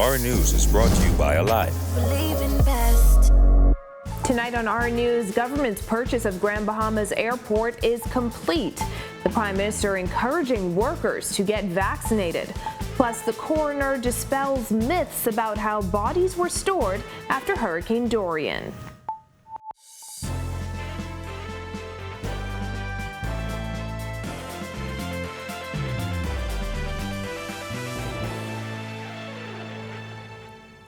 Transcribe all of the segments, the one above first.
Our News is brought to you by Alive. Tonight on Our News, government's purchase of Grand Bahama's airport is complete. The Prime Minister encouraging workers to get vaccinated. Plus, the coroner dispels myths about how bodies were stored after Hurricane Dorian.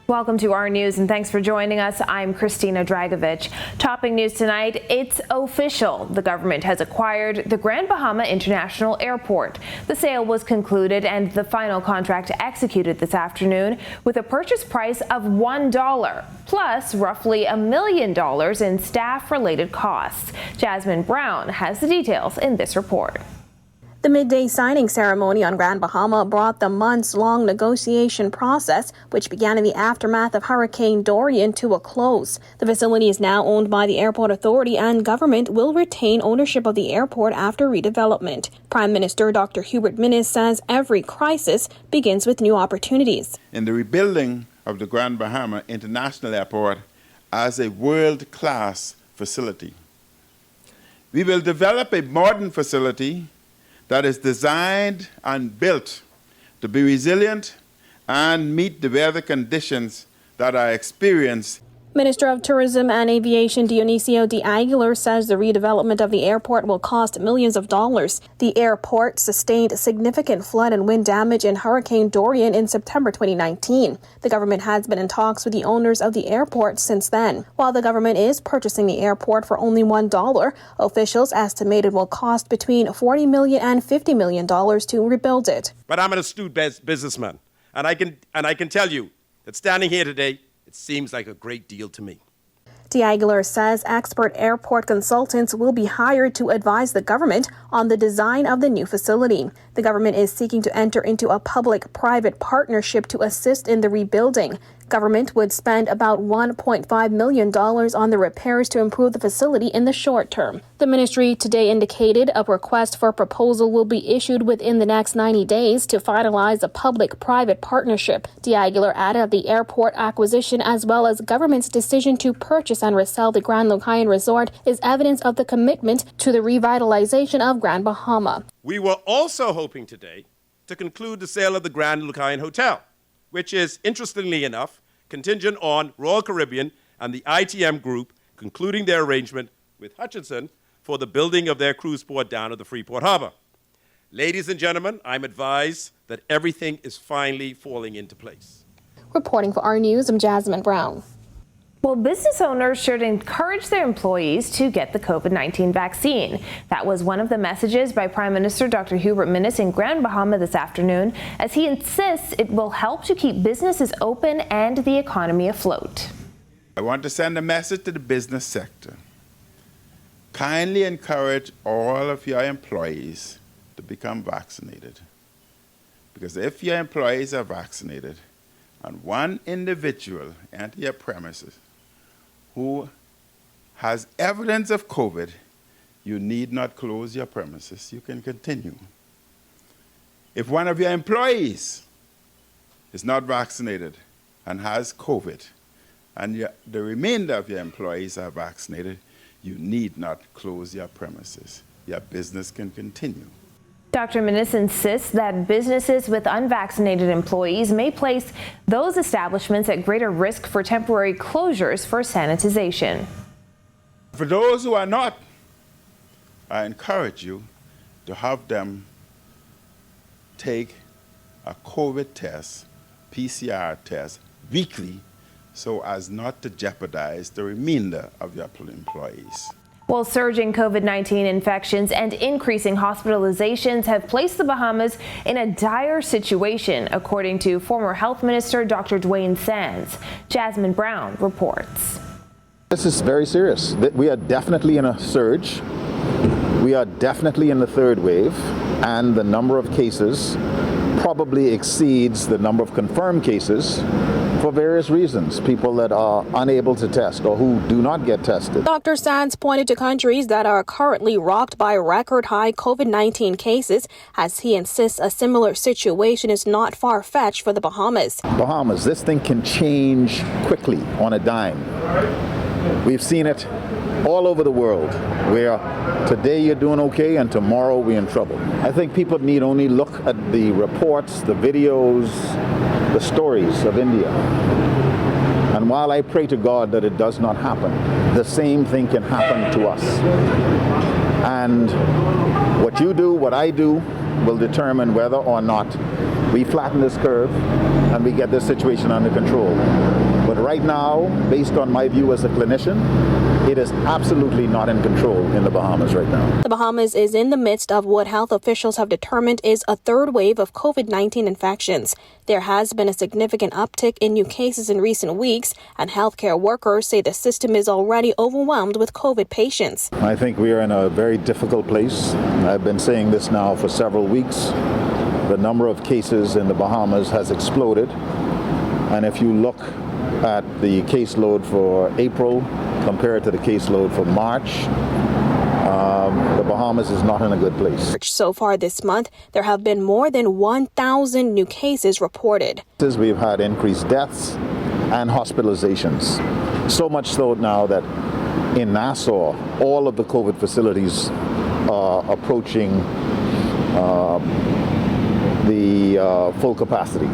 Welcome to Our News and thanks for joining us. I'm Christina Dragovich. Topping news tonight, it's official. The government has acquired the Grand Bahama International Airport. The sale was concluded and the final contract executed this afternoon with a purchase price of $1, plus roughly $1 million in staff-related costs. Jasmine Brown has the details in this report. The midday signing ceremony on Grand Bahama brought the months-long negotiation process, which began in the aftermath of Hurricane Dorian, to a close. The facility is now owned by the Airport Authority, and government will retain ownership of the airport after redevelopment. Prime Minister Dr. Hubert Minnis says every crisis begins with new opportunities. In the rebuilding of the Grand Bahama International Airport as a world-class facility, we will develop a modern facility that is designed and built to be resilient and meet the weather conditions that are experienced. Minister of Tourism and Aviation Dionisio de Aguilar says the redevelopment of the airport will cost millions of dollars. The airport sustained significant flood and wind damage in Hurricane Dorian in September 2019. The government has been in talks with the owners of the airport since then. While the government is purchasing the airport for only $1, officials estimate it will cost between $40 million and $50 million to rebuild it. But I'm an astute businessman, and I can tell you that standing here today, it seems like a great deal to me. De Aguilar says expert airport consultants will be hired to advise the government on the design of the new facility. The government is seeking to enter into a public-private partnership to assist in the rebuilding. Government would spend about $1.5 million on the repairs to improve the facility in the short term. The ministry today indicated a request for proposal will be issued within the next 90 days to finalize a public-private partnership. De Aguilar added the airport acquisition as well as government's decision to purchase and resell the Grand Lucayan Resort is evidence of the commitment to the revitalization of Grand Bahama. We were also hoping today to conclude the sale of the Grand Lucayan Hotel, which is, interestingly enough, contingent on Royal Caribbean and the ITM Group concluding their arrangement with Hutchinson for the building of their cruise port down at the Freeport Harbor. Ladies and gentlemen, I'm advised that everything is finally falling into place. Reporting for Our News, I'm Jasmine Brown. Well, business owners should encourage their employees to get the COVID-19 vaccine. That was one of the messages by Prime Minister Dr. Hubert Minnis in Grand Bahama this afternoon, as he insists it will help to keep businesses open and the economy afloat. I want to send a message to the business sector. Kindly encourage all of your employees to become vaccinated. Because if your employees are vaccinated and one individual enter your premises who has evidence of COVID, you need not close your premises. You can continue. If one of your employees is not vaccinated and has COVID, and the remainder of your employees are vaccinated, you need not close your premises. Your business can continue. Dr. Minnis insists that businesses with unvaccinated employees may place those establishments at greater risk for temporary closures for sanitization. For those who are not, I encourage you to have them take a COVID test, PCR test, weekly, so as not to jeopardize the remainder of your employees. Well, surging COVID-19 infections and increasing hospitalizations have placed the Bahamas in a dire situation, according to former Health Minister Dr. Dwayne Sands. Jasmine Brown reports. This is very serious. We are definitely in a surge. We are definitely in the third wave, and the number of cases probably exceeds the number of confirmed cases for various reasons, people that are unable to test or who do not get tested. Dr. Sands pointed to countries that are currently rocked by record-high COVID-19 cases, as he insists a similar situation is not far-fetched for the Bahamas. Bahamas, this thing can change quickly on a dime. We've seen it all over the world, where today you're doing okay and tomorrow we're in trouble. I think people need only look at the reports, the videos, the stories of India. And while I pray to God that it does not happen, the same thing can happen to us. And what you do, what I do, will determine whether or not we flatten this curve and we get this situation under control. But right now, based on my view as a clinician, it is absolutely not in control in the Bahamas right now. The Bahamas is in the midst of what health officials have determined is a third wave of COVID-19 infections. There has been a significant uptick in new cases in recent weeks, and healthcare workers say the system is already overwhelmed with COVID patients. I think we are in a very difficult place. I've been saying this now for several weeks. The number of cases in the Bahamas has exploded. And if you look at the caseload for April compared to the caseload for March, the Bahamas is not in a good place. So far this month, there have been more than 1,000 new cases reported. We've had increased deaths and hospitalizations. So much so now that in Nassau, all of the COVID facilities are approaching the full capacity.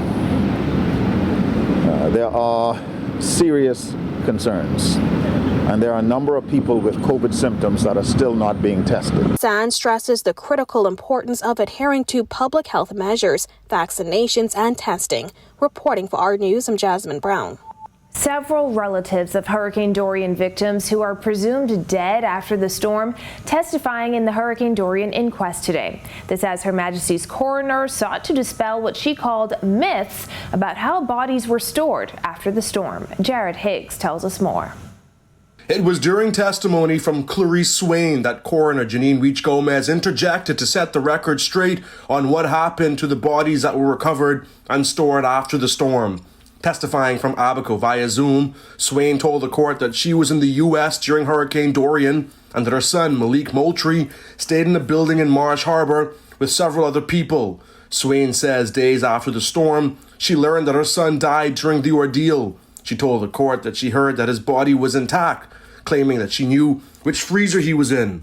There are serious concerns, and there are a number of people with COVID symptoms that are still not being tested. Sands stresses the critical importance of adhering to public health measures, vaccinations, and testing. Reporting for our news, I'm Jasmine Brown. Several relatives of Hurricane Dorian victims who are presumed dead after the storm testifying in the Hurricane Dorian inquest today. This as Her Majesty's coroner sought to dispel what she called myths about how bodies were stored after the storm. Jared Higgs tells us more. It was during testimony from Clarice Swain that coroner Janine Weech Gomez interjected to set the record straight on what happened to the bodies that were recovered and stored after the storm. Testifying from Abaco via Zoom, Swain told the court that she was in the U.S. during Hurricane Dorian and that her son, Malik Moultrie, stayed in a building in Marsh Harbor with several other people. Swain says days after the storm, she learned that her son died during the ordeal. She told the court that she heard that his body was intact, claiming that she knew which freezer he was in.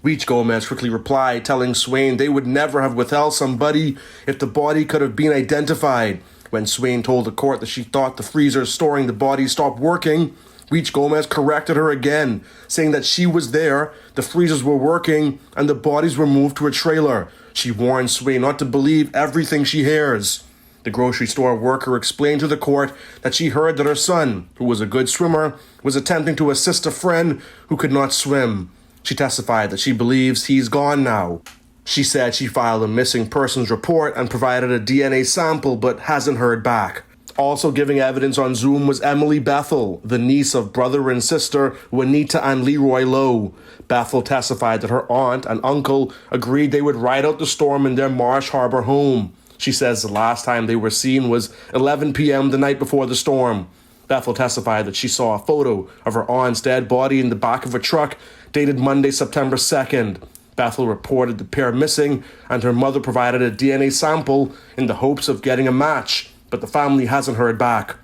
Weech Gomez quickly replied, telling Swain they would never have withheld somebody if the body could have been identified. When Swain told the court that she thought the freezer storing the body stopped working, Weech Gomez corrected her again, saying that she was there, the freezers were working, and the bodies were moved to a trailer. She warned Swain not to believe everything she hears. The grocery store worker explained to the court that she heard that her son, who was a good swimmer, was attempting to assist a friend who could not swim. She testified that she believes he's gone now. She said she filed a missing persons report and provided a DNA sample but hasn't heard back. Also giving evidence on Zoom was Emily Bethel, the niece of brother and sister Juanita and Leroy Lowe. Bethel testified that her aunt and uncle agreed they would ride out the storm in their Marsh Harbor home. She says the last time they were seen was 11 p.m. the night before the storm. Bethel testified that she saw a photo of her aunt's dead body in the back of a truck dated Monday, September 2nd. Bethel reported the pair missing, and her mother provided a DNA sample in the hopes of getting a match, but the family hasn't heard back.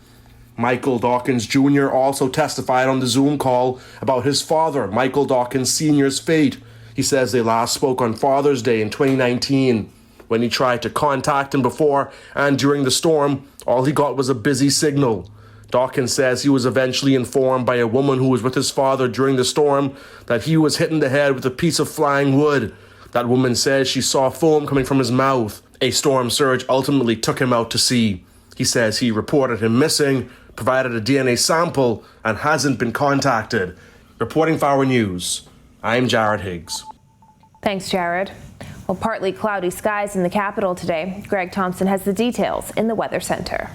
Michael Dawkins Jr. also testified on the Zoom call about his father, Michael Dawkins Sr.'s fate. He says they last spoke on Father's Day in 2019. When he tried to contact him before and during the storm, all he got was a busy signal. Dawkins says he was eventually informed by a woman who was with his father during the storm that he was hit in the head with a piece of flying wood. That woman says she saw foam coming from his mouth. A storm surge ultimately took him out to sea. He says he reported him missing, provided a DNA sample, and hasn't been contacted. Reporting for our news, I'm Jared Higgs. Thanks, Jared. Well, partly cloudy skies in the capital today. Greg Thompson has the details in the Weather Center.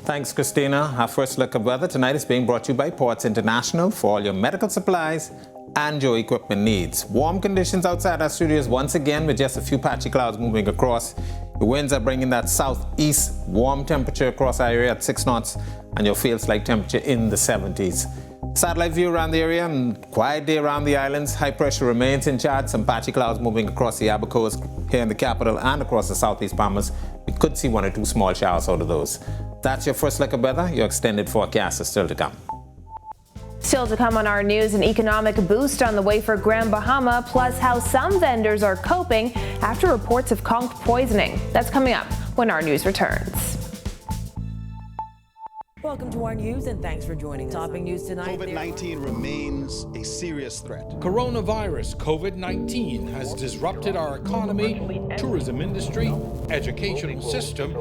Thanks, Christina. Our first look at weather tonight is being brought to you by Ports International for all your medical supplies and your equipment needs. Warm conditions outside our studios once again with just a few patchy clouds moving across. The winds are bringing that southeast warm temperature across our area at 6 knots, and you'll feel slight temperature in the 70s. Satellite view around the area and quiet day around the islands. High pressure remains in charge. Some patchy clouds moving across the Abu Coast here in the capital and across the southeast Bahamas. We could see 1 or 2 small showers out of those. That's your first look at weather. Your extended forecast is still to come. Still to come on our news, an economic boost on the way for Grand Bahama, plus how some vendors are coping after reports of conch poisoning. That's coming up when our news returns. Welcome to our news and thanks for joining us. Topping news tonight. COVID-19 remains a serious threat. Coronavirus COVID-19 has disrupted our economy, tourism industry, educational system,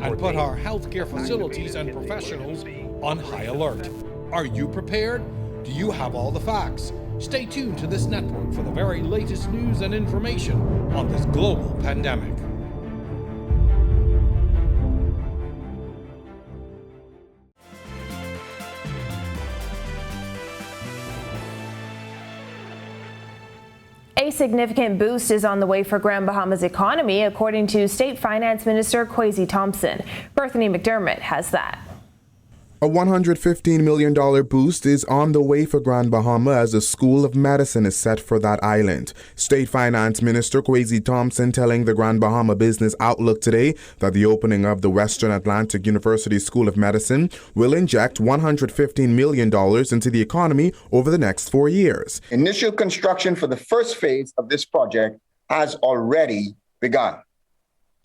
and put our healthcare facilities and professionals on high alert. Are you prepared? Do you have all the facts? Stay tuned to this network for the very latest news and information on this global pandemic. A significant boost is on the way for Grand Bahama's economy, according to State Finance Minister Kwesi Thompson. Bethany McDermott has that. A $115 million boost is on the way for Grand Bahama as a School of Medicine is set for that island. State Finance Minister Kwesi Thompson telling the Grand Bahama Business Outlook today that the opening of the Western Atlantic University School of Medicine will inject $115 million into the economy over the next 4 years. Initial construction for the first phase of this project has already begun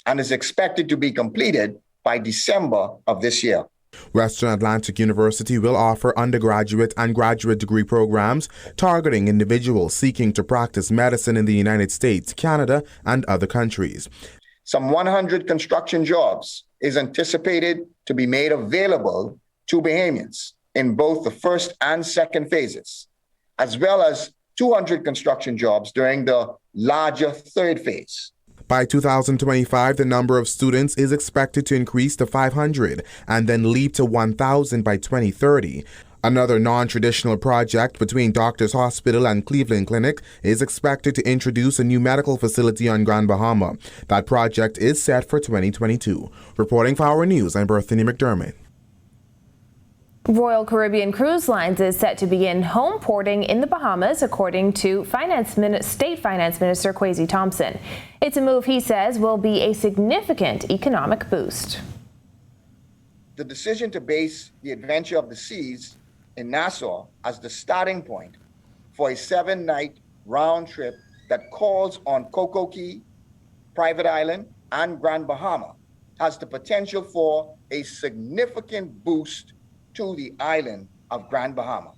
and is expected to be completed by December of this year. Western Atlantic University will offer undergraduate and graduate degree programs targeting individuals seeking to practice medicine in the United States, Canada, and other countries. Some 100 construction jobs is anticipated to be made available to Bahamians in both the first and second phases, as well as 200 construction jobs during the larger third phase. By 2025, the number of students is expected to increase to 500 and then leap to 1,000 by 2030. Another non-traditional project between Doctors Hospital and Cleveland Clinic is expected to introduce a new medical facility on Grand Bahama. That project is set for 2022. Reporting for Our News, I'm Bethany McDermott. Royal Caribbean Cruise Lines is set to begin home porting in the Bahamas, according to State Finance Minister Kwesi Thompson. It's a move he says will be a significant economic boost. The decision to base the Adventure of the Seas in Nassau as the starting point for a 7-night round trip that calls on Coco Key, Private Island, and Grand Bahama has the potential for a significant boost to the island of Grand Bahama.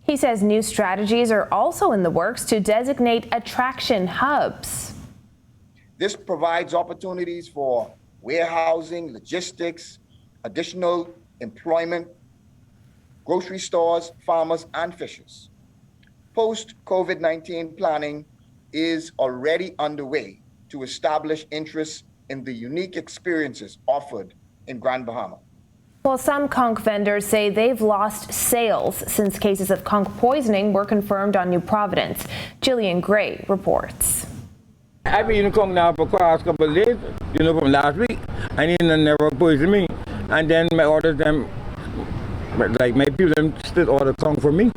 He says new strategies are also in the works to designate attraction hubs. This provides opportunities for warehousing, logistics, additional employment, grocery stores, farmers, and fishers. Post-COVID-19 planning is already underway to establish interest in the unique experiences offered in Grand Bahama. Well, some conch vendors say they've lost sales since cases of conch poisoning were confirmed on New Providence. Jillian Gray reports. I've been eating conch now for quite a couple of days, from last week, and they never poisoned me. And then I ordered them, like my people still order conch for me.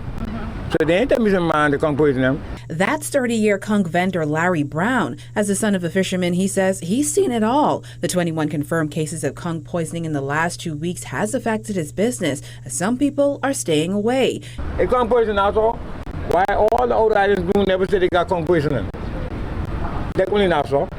So they ain't tell me some man to conch poison them. That's 30-year conch vendor Larry Brown. As the son of a fisherman, he says he's seen it all. The 21 confirmed cases of conch poisoning in the last 2 weeks has affected his business, as some people are staying away. They conch poison Nassau. Why all the other islands do never say they got conch poisoning? They're only Nassau.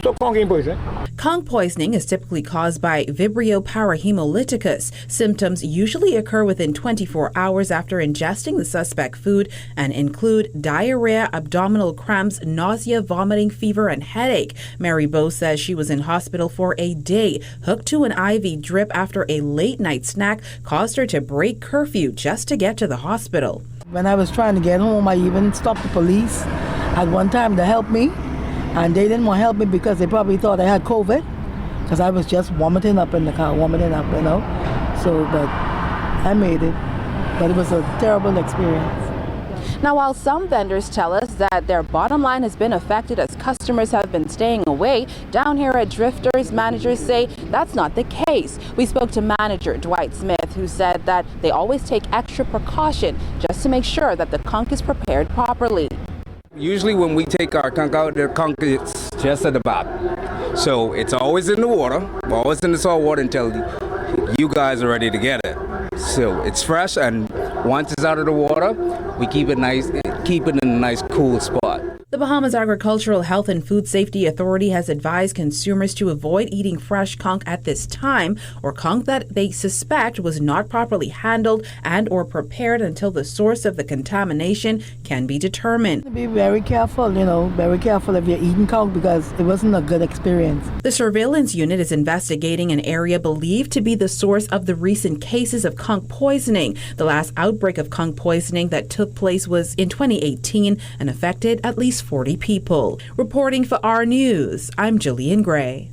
So conch ain't poison. Conch poisoning is typically caused by Vibrio parahemolyticus. Symptoms usually occur within 24 hours after ingesting the suspect food and include diarrhea, abdominal cramps, nausea, vomiting, fever, and headache. Mary Bowe says she was in hospital for a day, hooked to an IV drip after a late-night snack caused her to break curfew just to get to the hospital. When I was trying to get home, I even stopped the police at one time to help me. And they didn't want to help me because they probably thought I had COVID, because I was just vomiting up in the car, So, but I made it. But it was a terrible experience. Now, while some vendors tell us that their bottom line has been affected as customers have been staying away, down here at Drifters, managers say that's not the case. We spoke to manager Dwight Smith, who said that they always take extra precaution just to make sure that the conch is prepared properly. Usually when we take our conch out, the conch is just at the bottom. So it's always in the water, always in the salt water until you guys are ready to get it. So it's fresh, and once it's out of the water, we keep it nice, keep it in a nice cool spot. The Bahamas Agricultural Health and Food Safety Authority has advised consumers to avoid eating fresh conch at this time, or conch that they suspect was not properly handled and or prepared until the source of the contamination can be determined. Be very careful, very careful if you're eating conch, because it wasn't a good experience. The surveillance unit is investigating an area believed to be the source of the recent cases of conch poisoning. The last outbreak of conch poisoning that took place was in 2018 and affected at least 40 people. Reporting for our News, I'm Jillian Gray.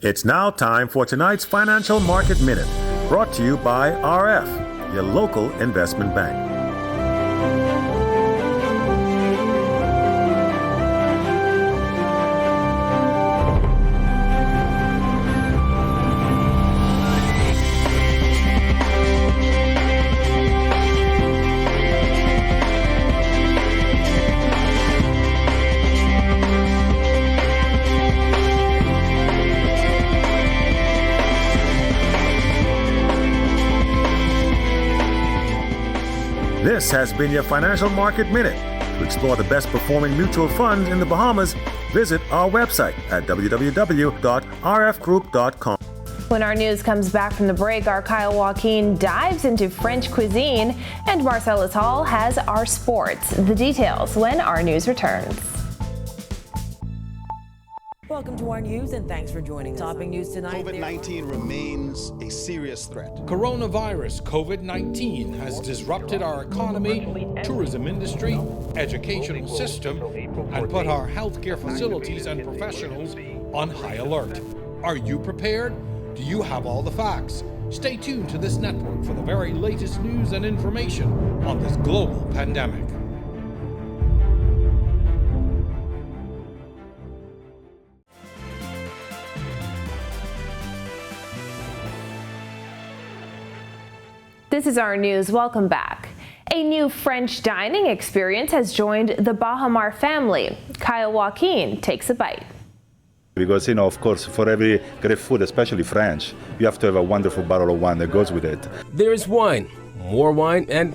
It's now time for tonight's Financial Market Minute, brought to you by RF, your local investment bank. This has been your Financial Market Minute. To explore the best performing mutual funds in the Bahamas, visit our website at www.rfgroup.com. When our news comes back from the break, our Kyle Joaquin dives into French cuisine, and Marcellus Hall has our sports. The details when our news returns. Welcome to our news, and thanks for joining us. Topping news tonight. COVID-19 remains a serious threat. Coronavirus COVID-19 has disrupted our economy, tourism industry, educational system, and put our healthcare facilities and professionals on high alert. Are you prepared? Do you have all the facts? Stay tuned to this network for the very latest news and information on this global pandemic. This is our news. Welcome back. A new French dining experience has joined the Bahama family. Kyle Joaquin takes a bite. Because, of course, for every great food, especially French, you have to have a wonderful bottle of wine that goes with it. There's wine, more wine, and,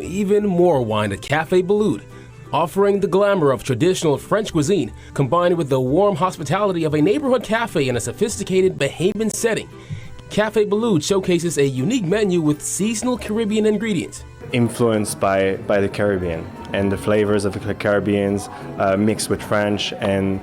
even more wine at Café Boulud, offering the glamour of traditional French cuisine combined with the warm hospitality of a neighborhood cafe in a sophisticated Bahamian setting. Café Boulud showcases a unique menu with seasonal Caribbean ingredients. Influenced by the Caribbean and the flavors of the Caribbeans mixed with French, and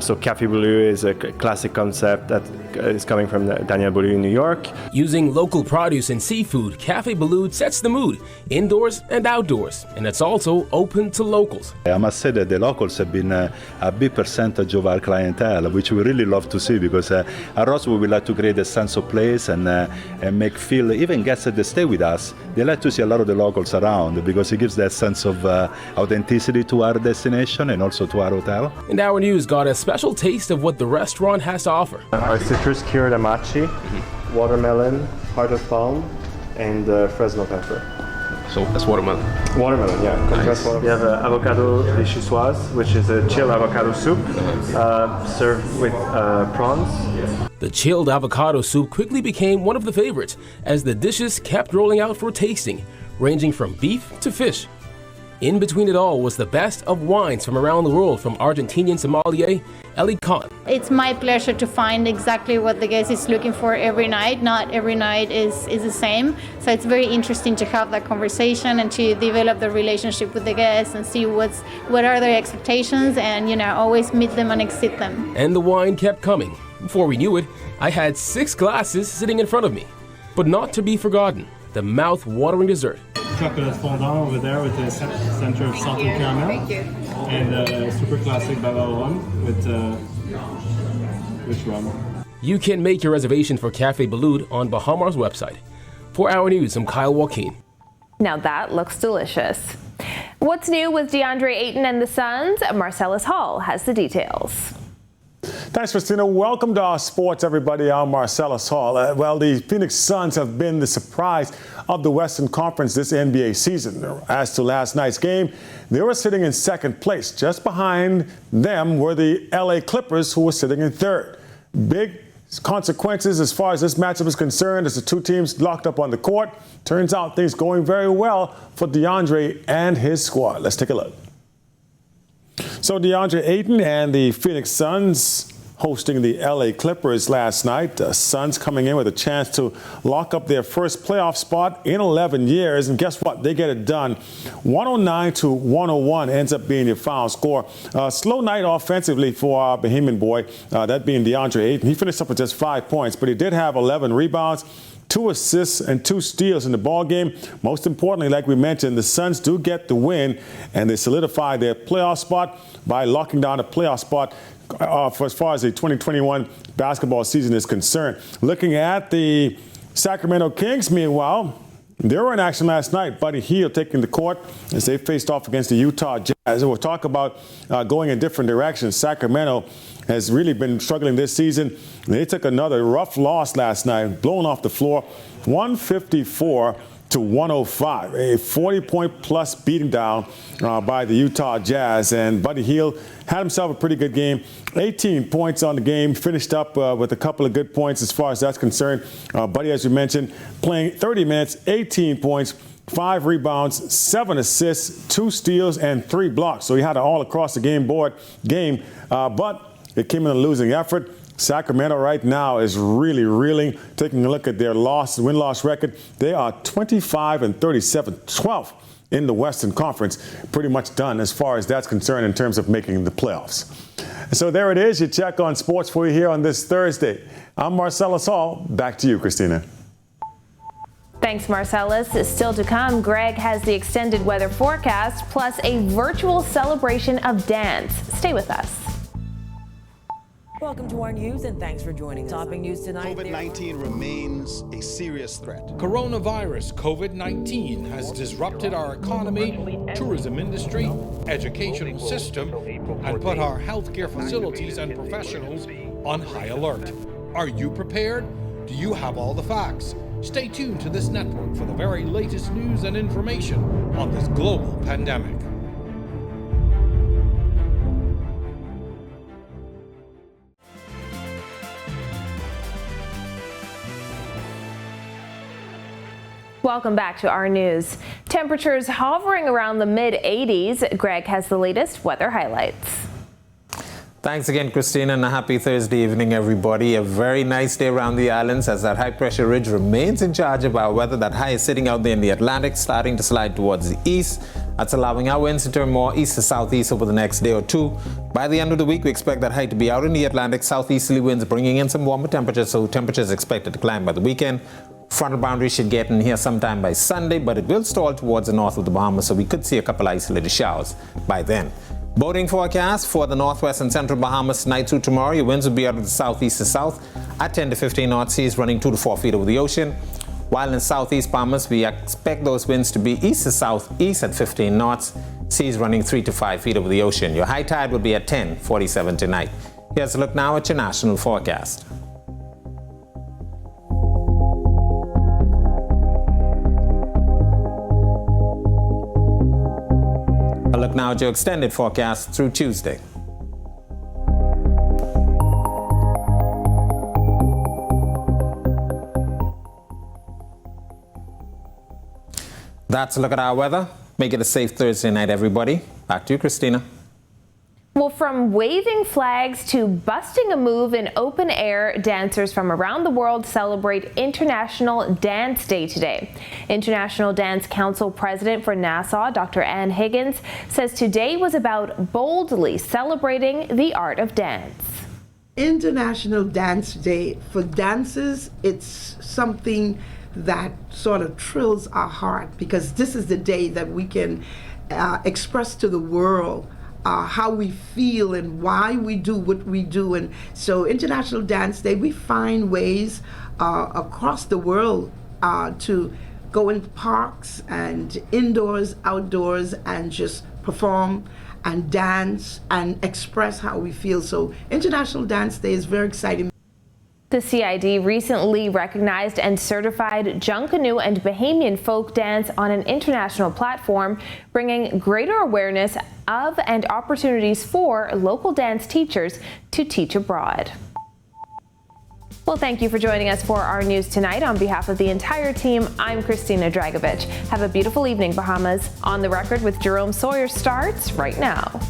so Café Boulud is a classic concept that is coming from Daniel Boulud in New York. Using local produce and seafood, Café Boulud sets the mood, indoors and outdoors, and it's also open to locals. I must say that the locals have been a big percentage of our clientele, which we really love to see, because at Ross we would like to create a sense of place and make feel, even guests that stay with us, they like to see a lot of the locals around, because it gives that sense of authenticity to our destination and also to our hotel. And our news got a special taste of what the restaurant has to offer. Our citrus cured amachi, watermelon, heart of palm, and Fresno pepper. So that's watermelon? Watermelon, yeah. Nice. We have avocado vichyssoise, which is a chilled avocado soup served with prawns. The chilled avocado soup quickly became one of the favorites as the dishes kept rolling out for tasting, ranging from beef to fish. In between it all was the best of wines from around the world from Argentinian sommelier Ellie Khan. It's my pleasure to find exactly what the guest is looking for every night. Not every night is the same. So it's very interesting to have that conversation and to develop the relationship with the guests and see what are their expectations, and always meet them and exceed them. And the wine kept coming. Before we knew it, I had 6 glasses sitting in front of me. But not to be forgotten, the mouth-watering dessert. Chocolate fondant over there with the center of salted caramel. Thank you. And a super classic Bavarois rum with rum. You can make your reservation for Café Boulud on Bahama's website. For our news, I'm Kyle Joaquin. Now that looks delicious. What's new with DeAndre Ayton and the Suns? Marcellus Hall has the details. Thanks, Christina. Welcome to our sports, everybody. I'm Marcellus Hall. Well, the Phoenix Suns have been the surprise of the Western Conference this NBA season. As to last night's game, they were sitting in second place. Just behind them were the LA Clippers, who were sitting in third. Big consequences as far as this matchup is concerned as the two teams locked up on the court. Turns out things going very well for DeAndre and his squad. Let's take a look. So DeAndre Ayton and the Phoenix Suns hosting the LA Clippers last night. The Suns coming in with a chance to lock up their first playoff spot in 11 years. And guess what? They get it done. 109-101 ends up being your final score. Slow night offensively for our Bahamian boy, that being DeAndre Ayton. He finished up with just 5 points, but he did have 11 rebounds, 2 assists and 2 steals in the ball game. Most importantly, like we mentioned, the Suns do get the win, and they solidify their playoff spot by locking down a playoff spot for as far as the 2021 basketball season is concerned. Looking at the Sacramento Kings, meanwhile, they were in action last night. Buddy Hield taking the court as they faced off against the Utah Jazz. We'll talk about going in different directions. Sacramento has really been struggling this season. They took another rough loss last night, blown off the floor, 154-105, a 40-point-plus beating down by the Utah Jazz. And Buddy Hield had himself a pretty good game. 18 points on the game, finished up with a couple of good points as far as that's concerned. Buddy, as you mentioned, playing 30 minutes, 18 points, 5 rebounds, 7 assists, 2 steals, and 3 blocks. So he had an all-across the game, but it came in a losing effort. Sacramento right now is really reeling. Taking a look at their win-loss record, they are 25-37, 12th in the Western Conference. Pretty much done as far as that's concerned in terms of making the playoffs. So there it is, your check on sports for you here on this Thursday. I'm Marcellus Hall. Back to you, Christina. Thanks, Marcellus. Still to come, Greg has the extended weather forecast plus a virtual celebration of dance. Stay with us. Welcome to our news and thanks for joining us. Topping news tonight. COVID-19 remains a serious threat. Coronavirus COVID-19 has disrupted our economy, tourism industry, educational system, and put our healthcare facilities and professionals on high alert. Are you prepared? Do you have all the facts? Stay tuned to this network for the very latest news and information on this global pandemic. Welcome back to our news. Temperatures hovering around the mid-80s. Greg has the latest weather highlights. Thanks again, Christina, and a happy Thursday evening, everybody. A very nice day around the islands as that high-pressure ridge remains in charge of our weather. That high is sitting out there in the Atlantic, starting to slide towards the east. That's allowing our winds to turn more east to southeast over the next day or two. By the end of the week, we expect that high to be out in the Atlantic, southeasterly winds bringing in some warmer temperatures, so temperatures expected to climb by the weekend. Frontal boundary should get in here sometime by Sunday, but it will stall towards the north of the Bahamas, so we could see a couple isolated showers by then. Boating forecast for the northwest and central Bahamas tonight through tomorrow. Your winds will be out of the southeast to south at 10 to 15 knot, seas running 2 to 4 feet over the ocean. While in southeast Bahamas, we expect those winds to be east to southeast at 15 knots, seas running 3 to 5 feet over the ocean. Your high tide will be at 10:47 tonight. Here's a look now at your national forecast. A look now at your extended forecast through Tuesday. That's a look at our weather. Make it a safe Thursday night, everybody. Back to you, Christina. Well, from waving flags to busting a move in open air, dancers from around the world celebrate International Dance Day today. International Dance Council President for Nassau, Dr. Ann Higgins, says today was about boldly celebrating the art of dance. International Dance Day, for dancers, it's something that sort of thrills our heart because this is the day that we can express to the world how we feel and why we do what we do. And so International Dance Day, we find ways across the world to go in parks and indoors, outdoors, and just perform and dance and express how we feel. So International Dance Day is very exciting. The CID recently recognized and certified Junkanoo and Bahamian folk dance on an international platform, bringing greater awareness of and opportunities for local dance teachers to teach abroad. Well, thank you for joining us for our news tonight. On behalf of the entire team, I'm Christina Dragovich. Have a beautiful evening, Bahamas. On the Record with Jerome Sawyer starts right now.